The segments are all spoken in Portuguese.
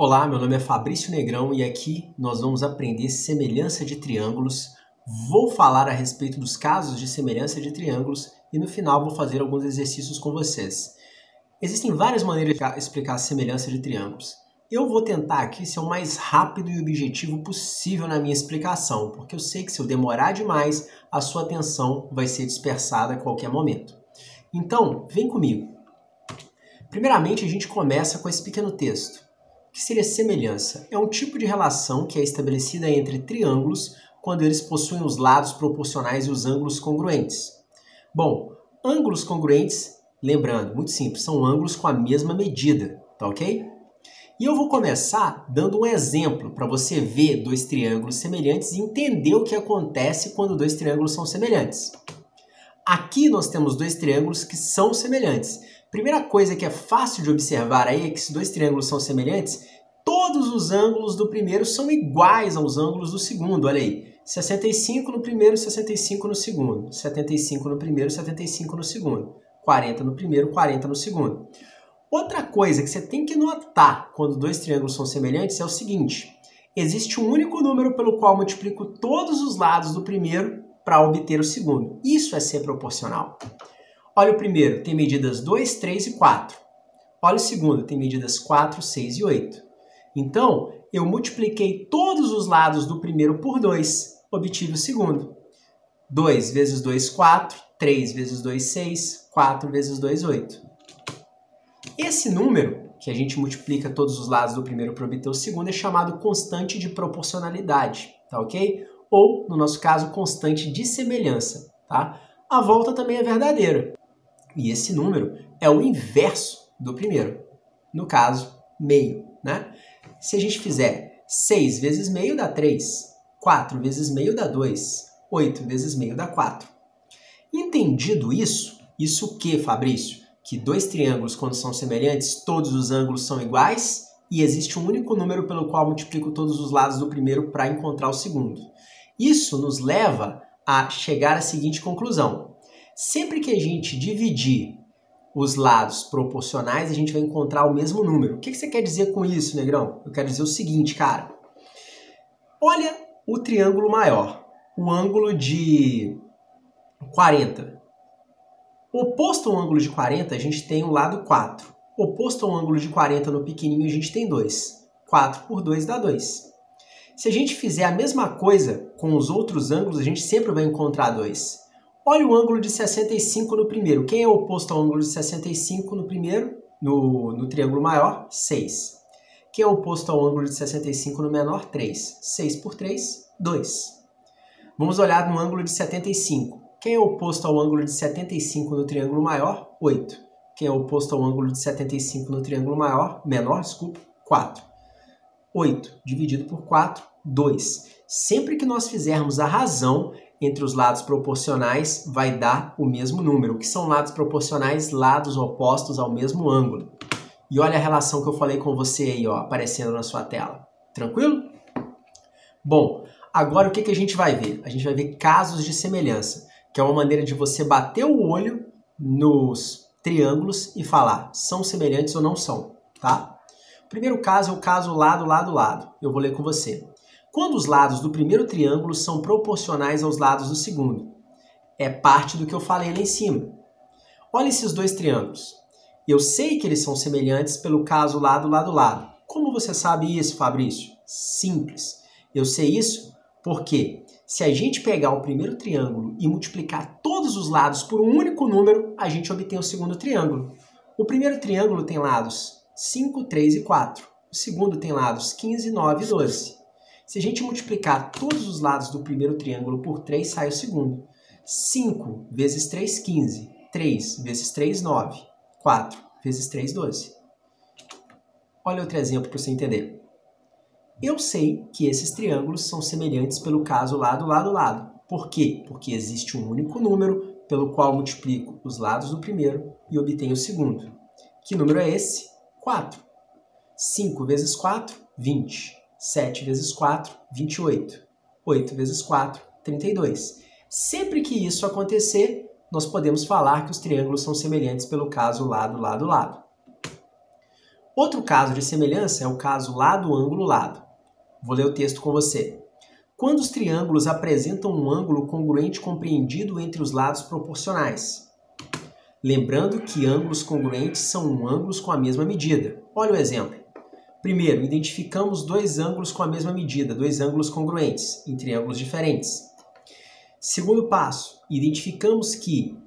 Olá, meu nome é Fabrício Negrão e aqui nós vamos aprender semelhança de triângulos. Vou falar a respeito dos casos de semelhança de triângulos e no final vou fazer alguns exercícios com vocês. Existem várias maneiras de explicar a semelhança de triângulos. Eu vou tentar aqui ser o mais rápido e objetivo possível na minha explicação, porque eu sei que se eu demorar demais, a sua atenção vai ser dispersada a qualquer momento. Então, vem comigo. Primeiramente, a gente começa com esse pequeno texto. O que seria semelhança? É um tipo de relação que é estabelecida entre triângulos quando eles possuem os lados proporcionais e os ângulos congruentes. Bom, ângulos congruentes, lembrando, muito simples, são ângulos com a mesma medida, tá ok? E eu vou começar dando um exemplo para você ver dois triângulos semelhantes e entender o que acontece quando dois triângulos são semelhantes. Aqui nós temos dois triângulos que são semelhantes. Primeira coisa que é fácil de observar aí é que se dois triângulos são semelhantes, todos os ângulos do primeiro são iguais aos ângulos do segundo. Olha aí, 65 no primeiro, 65 no segundo. 75 no primeiro, 75 no segundo. 40 no primeiro, 40 no segundo. Outra coisa que você tem que notar quando dois triângulos são semelhantes é o seguinte: existe um único número pelo qual multiplico todos os lados do primeiro para obter o segundo. Isso é ser proporcional. Olha o primeiro, tem medidas 2, 3 e 4. Olha o segundo, tem medidas 4, 6 e 8. Então, eu multipliquei todos os lados do primeiro por 2, obtive o segundo. 2 vezes 2, 4. 3 vezes 2, 6. 4 vezes 2, 8. Esse número, que a gente multiplica todos os lados do primeiro para obter o segundo, é chamado constante de proporcionalidade, tá ok? Ou, no nosso caso, constante de semelhança, tá? A volta também é verdadeira. E esse número é o inverso do primeiro. No caso, meio, né? Se a gente fizer 6 vezes meio dá 3, 4 vezes meio dá 2, 8 vezes meio dá 4. Entendido isso, isso o que, Fabrício? Que dois triângulos, quando são semelhantes, todos os ângulos são iguais e existe um único número pelo qual multiplico todos os lados do primeiro para encontrar o segundo. Isso nos leva a chegar à seguinte conclusão. Sempre que a gente dividir os lados proporcionais, a gente vai encontrar o mesmo número. O que você quer dizer com isso, Negrão? Eu quero dizer o seguinte, cara. Olha o triângulo maior, o ângulo de 40. Oposto ao ângulo de 40, a gente tem o lado 4. Oposto ao ângulo de 40 no pequenininho, a gente tem 2. 4 por 2 dá 2. Se a gente fizer a mesma coisa com os outros ângulos, a gente sempre vai encontrar 2. Olha o ângulo de 65 no primeiro. Quem é oposto ao ângulo de 65 no primeiro? No triângulo maior? 6. Quem é oposto ao ângulo de 65 no menor? 3. 6 por 3, 2. Vamos olhar no ângulo de 75. Quem é oposto ao ângulo de 75 no triângulo maior? 8. Quem é oposto ao ângulo de 75 no triângulo menor, 4. 8 dividido por 4, 2. Sempre que nós fizermos a razão entre os lados proporcionais, vai dar o mesmo número. O que são lados proporcionais? Lados opostos ao mesmo ângulo. E olha a relação que eu falei com você aí, ó, aparecendo na sua tela. Tranquilo? Bom, agora o que a gente vai ver? A gente vai ver casos de semelhança, que é uma maneira de você bater o olho nos triângulos e falar, são semelhantes ou não são, tá? O primeiro caso é o caso lado, lado, lado. Eu vou ler com você. Quando os lados do primeiro triângulo são proporcionais aos lados do segundo. É parte do que eu falei lá em cima. Olha esses dois triângulos. Eu sei que eles são semelhantes pelo caso lado, lado, lado. Como você sabe isso, Fabrício? Simples. Eu sei isso porque se a gente pegar o primeiro triângulo e multiplicar todos os lados por um único número, a gente obtém o segundo triângulo. O primeiro triângulo tem lados 5, 3 e 4. O segundo tem lados 15, 9 e 12. Se a gente multiplicar todos os lados do primeiro triângulo por 3, sai o segundo. 5 vezes 3, 15. 3 vezes 3, 9. 4 vezes 3, 12. Olha outro exemplo para você entender. Eu sei que esses triângulos são semelhantes pelo caso lado, lado, lado. Por quê? Porque existe um único número pelo qual multiplico os lados do primeiro e obtenho o segundo. Que número é esse? 4. 5 vezes 4, 20. 7 vezes 4, 28. 8 vezes 4, 32. Sempre que isso acontecer, nós podemos falar que os triângulos são semelhantes pelo caso lado, lado, lado. Outro caso de semelhança é o caso lado, ângulo, lado. Vou ler o texto com você. Quando os triângulos apresentam um ângulo congruente compreendido entre os lados proporcionais. Lembrando que ângulos congruentes são ângulos com a mesma medida. Olha o exemplo. Primeiro, identificamos dois ângulos com a mesma medida, dois ângulos congruentes, em triângulos diferentes. Segundo passo, identificamos que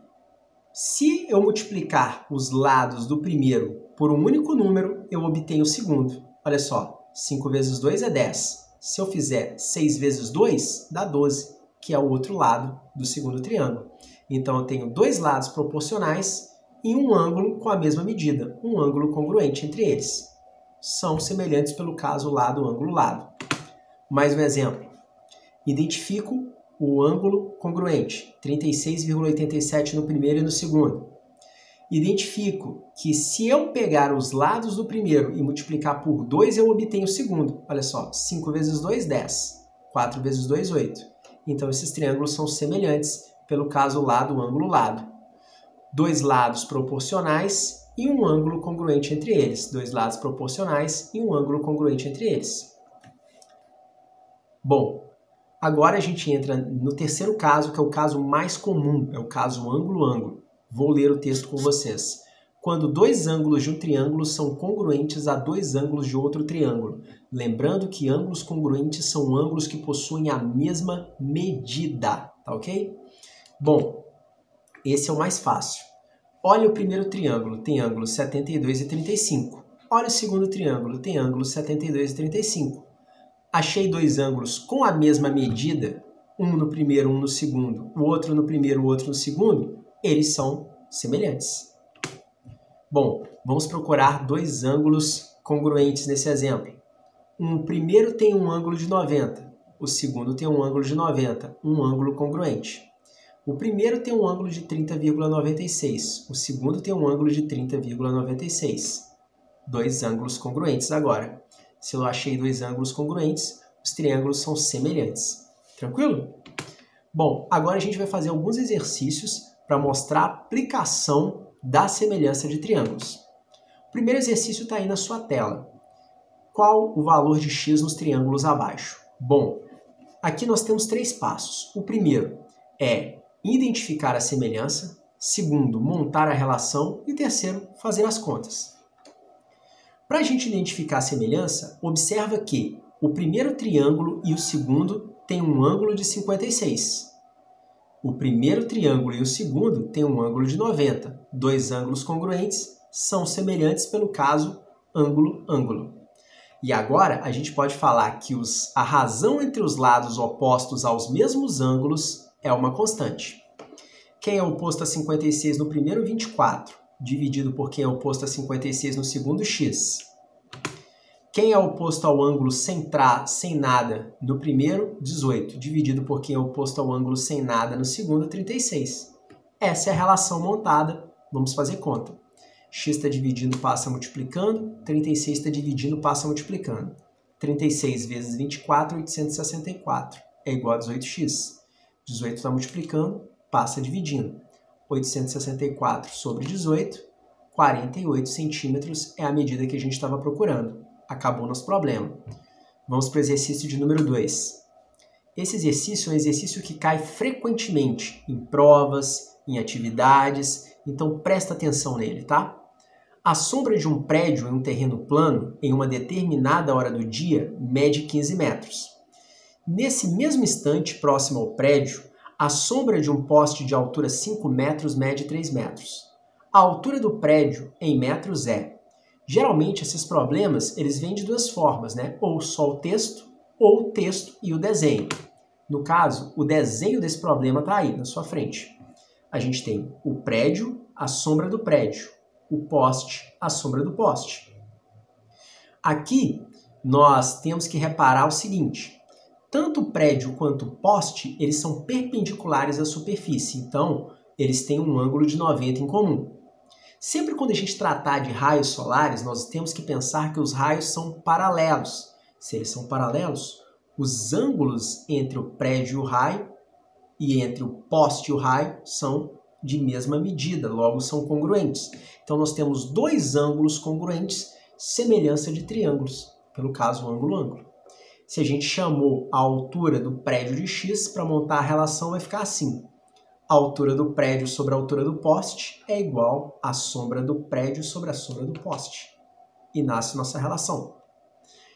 se eu multiplicar os lados do primeiro por um único número, eu obtenho o segundo. Olha só, 5 vezes 2 é 10. Se eu fizer 6 vezes 2, dá 12, que é o outro lado do segundo triângulo. Então, eu tenho dois lados proporcionais e um ângulo com a mesma medida, um ângulo congruente entre eles. São semelhantes pelo caso lado, ângulo, lado. Mais um exemplo. Identifico o ângulo congruente, 36,87 no primeiro e no segundo. Identifico que se eu pegar os lados do primeiro e multiplicar por 2, eu obtenho o segundo. Olha só, 5 vezes 2, 10. 4 vezes 2, 8. Então, esses triângulos são semelhantes pelo caso lado, ângulo, lado. Dois lados proporcionais e um ângulo congruente entre eles. Dois lados proporcionais e um ângulo congruente entre eles. Bom, agora a gente entra no terceiro caso, que é o caso mais comum, é o caso ângulo-ângulo. Vou ler o texto com vocês. Quando dois ângulos de um triângulo são congruentes a dois ângulos de outro triângulo. Lembrando que ângulos congruentes são ângulos que possuem a mesma medida, tá ok? Bom, esse é o mais fácil. Olha o primeiro triângulo, tem ângulos 72 e 35. Olha o segundo triângulo, tem ângulos 72 e 35. Achei dois ângulos com a mesma medida, um no primeiro, um no segundo, o outro no primeiro, o outro no segundo. Eles são semelhantes. Bom, vamos procurar dois ângulos congruentes nesse exemplo. O primeiro tem um ângulo de 90, o segundo tem um ângulo de 90, um ângulo congruente. O primeiro tem um ângulo de 30,96, o segundo tem um ângulo de 30,96. Dois ângulos congruentes agora. Se eu achei dois ângulos congruentes, os triângulos são semelhantes. Tranquilo? Bom, agora a gente vai fazer alguns exercícios para mostrar a aplicação da semelhança de triângulos. O primeiro exercício está aí na sua tela. Qual o valor de x nos triângulos abaixo? Bom, aqui nós temos 3 passos. O primeiro é identificar a semelhança, segundo, montar a relação e terceiro, fazer as contas. Para a gente identificar a semelhança, observa que o primeiro triângulo e o segundo têm um ângulo de 56. O primeiro triângulo e o segundo têm um ângulo de 90. Dois ângulos congruentes são semelhantes pelo caso ângulo-ângulo. E agora a gente pode falar que a razão entre os lados opostos aos mesmos ângulos é uma constante. Quem é oposto a 56 no primeiro, 24, dividido por quem é oposto a 56 no segundo, x. Quem é oposto ao ângulo sem nada no primeiro, 18, dividido por quem é oposto ao ângulo sem nada no segundo, 36. Essa é a relação montada, vamos fazer conta. X está dividindo, passa multiplicando, 36 está dividindo, passa multiplicando. 36 vezes 24, 864, é igual a 18x. 18 está multiplicando, passa dividindo. 864 sobre 18, 48 centímetros é a medida que a gente estava procurando. Acabou nosso problema. Vamos para o exercício de número 2. Esse exercício é um exercício que cai frequentemente em provas, em atividades, então presta atenção nele, tá? A sombra de um prédio em um terreno plano, em uma determinada hora do dia, mede 15 metros. Nesse mesmo instante, próximo ao prédio, a sombra de um poste de altura 5 metros mede 3 metros. A altura do prédio, em metros, é... Geralmente, esses problemas, eles vêm de duas formas, né? Ou só o texto, ou o texto e o desenho. No caso, o desenho desse problema está aí, na sua frente. A gente tem o prédio, a sombra do prédio. O poste, a sombra do poste. Aqui, nós temos que reparar o seguinte. Tanto o prédio quanto o poste, eles são perpendiculares à superfície. Então, eles têm um ângulo de 90 em comum. Sempre quando a gente tratar de raios solares, nós temos que pensar que os raios são paralelos. Se eles são paralelos, os ângulos entre o prédio e o raio e entre o poste e o raio são de mesma medida, logo são congruentes. Então nós temos dois ângulos congruentes semelhança de triângulos, pelo caso ângulo-ângulo. Se a gente chamou a altura do prédio de x, para montar a relação vai ficar assim. A altura do prédio sobre a altura do poste é igual à sombra do prédio sobre a sombra do poste. E nasce nossa relação.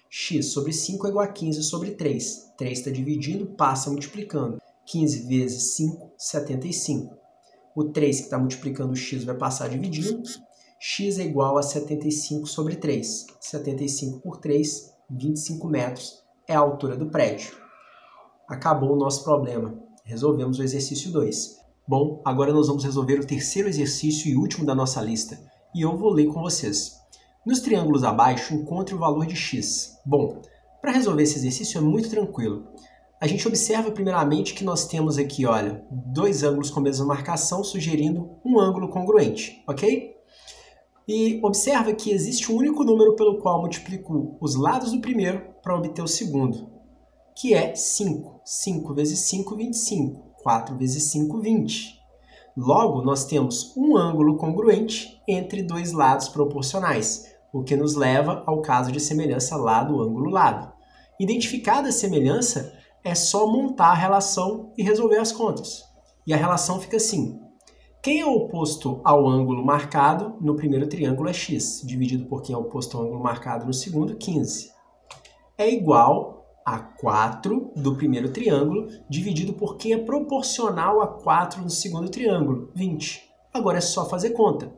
X sobre 5 é igual a 15 sobre 3. 3 está dividindo, passa multiplicando. 15 vezes 5, 75. O 3 que está multiplicando o x vai passar dividindo. X é igual a 75 sobre 3. 75 por 3, 25 metros é a altura do prédio. Acabou o nosso problema. Resolvemos o exercício 2. Bom, agora nós vamos resolver o terceiro exercício e último da nossa lista. E eu vou ler com vocês. Nos triângulos abaixo, encontre o valor de x. Bom, para resolver esse exercício é muito tranquilo. A gente observa primeiramente que nós temos aqui, olha, dois ângulos com a mesma marcação, sugerindo um ângulo congruente, ok? E observa que existe um único número pelo qual multiplico os lados do primeiro para obter o segundo, que é 5. 5 vezes 5, 25. 4 vezes 5, 20. Logo, nós temos um ângulo congruente entre dois lados proporcionais, o que nos leva ao caso de semelhança lado, ângulo, lado. Identificada a semelhança, é só montar a relação e resolver as contas. E a relação fica assim. Quem é oposto ao ângulo marcado no primeiro triângulo é x, dividido por quem é oposto ao ângulo marcado no segundo, 15. É igual a 4 do primeiro triângulo, dividido por quem é proporcional a 4 no segundo triângulo, 20. Agora é só fazer conta.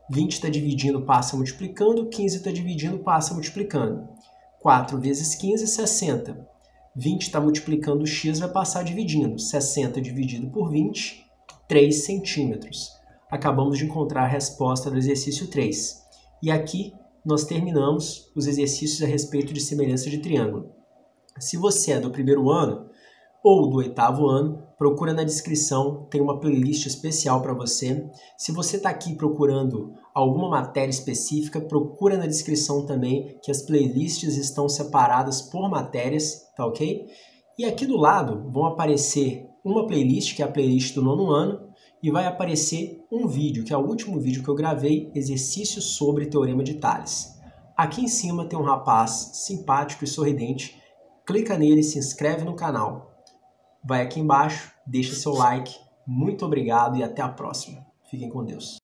20 está dividindo, passa multiplicando, 15 está dividindo, passa multiplicando. 4 vezes 15, 60. 20 está multiplicando o x, vai passar dividindo. 60 dividido por 20, 3 centímetros. Acabamos de encontrar a resposta do exercício 3. E aqui nós terminamos os exercícios a respeito de semelhança de triângulo. Se você é do primeiro ano ou do oitavo ano, procura na descrição, tem uma playlist especial para você. Se você está aqui procurando alguma matéria específica, procura na descrição também, que as playlists estão separadas por matérias, tá ok? E aqui do lado vão aparecer uma playlist, que é a playlist do nono ano, e vai aparecer um vídeo, que é o último vídeo que eu gravei, exercícios sobre Teorema de Tales. Aqui em cima tem um rapaz simpático e sorridente. Clica nele, se inscreve no canal. Vai aqui embaixo, deixa seu like. Muito obrigado e até a próxima. Fiquem com Deus.